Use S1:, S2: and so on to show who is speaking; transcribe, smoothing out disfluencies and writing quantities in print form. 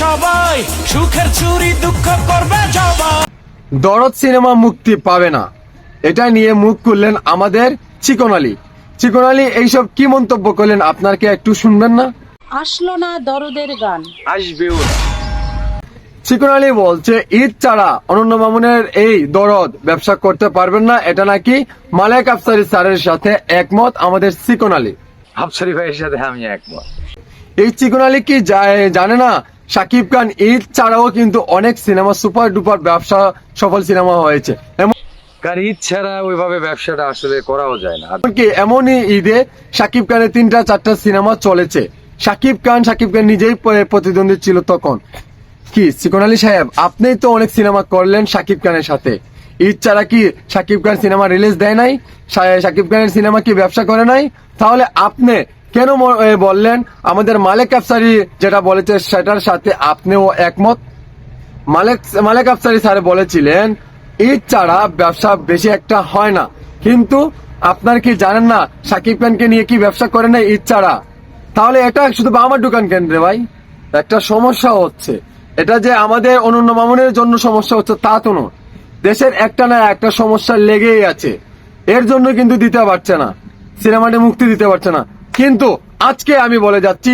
S1: সবাই, সুখের চুরি দুঃখ করবে সবাই।
S2: দরদ সিনেমা মুক্তি পাবে না, এটা নিয়ে মুখ খুললেন আমাদের চিকন আলী। চিকন আলী এইসব কি মন্তব্য করলেন, আপনার কি একটু শুনবেন না?
S3: আসলো না দরদের গান।
S4: আসবেও না।
S2: চিকন আলী বলছে ঈদ ছাড়া অনন্য মামুনের এই দরদ ব্যবসা করতে পারবেন না, এটা নাকি মালেক আফসারি স্যারের সাথে একমত আমাদের চিকন আলী।
S4: আফসারি ভাইয়ের সাথে আমি একমত।
S2: এই চিকন আলী কি জানে না শাকিব খান ঈদ ছাড়াও কিন্তু অনেক সিনেমা সুপার ডুপার ব্যবসা সফল সিনেমা হয়েছে,
S4: কারণ ঈদ ছাড়া ওইভাবে ব্যবসাটা আসলে করাও যায় না।
S2: এমনকি এমনই ঈদে শাকিব খানের 3-4টা সিনেমা চলেছে। শাকিব খান নিজেই প্রতিদ্বন্দ্বী ছিল তখন। কি চিকন আলী সাহেব, আপনি তো অনেক সিনেমা করলেন শাকিব খানের সাথে, ঈদ ছাড়া কি শাকিব খান সিনেমা রিলিজ দেয় নাই? শাকিব খানের সিনেমা কি ব্যবসা করে নাই? তাহলে আপনি কেন বললেন আমাদের মালেক আফসারি যেটা বলেছে সেটার সাথে আপনিও একমত? মালেক আফসারি স্যার বলেছিলেন ঈদ ছাড়া ব্যবসা বেশি একটা হয় না, কিন্তু আপনার কি জানেন না শাকিব খানকে নিয়ে কি ব্যবসা করে না ঈদ ছাড়া? তাহলে এটা শুধু আমার দোকান কেন রে ভাই? একটা সমস্যা হচ্ছে, এটা যে আমাদের অনন্য মামুনের জন্য সমস্যা হচ্ছে তা তো নয়, দেশের একটা না একটা সমস্যা লেগেই আছে, এর জন্য কিন্তু দিতে পারছে না, সিনেমাটি মুক্তি দিতে পারছে না। কিন্তু আজকে আমি বলে যাচ্ছি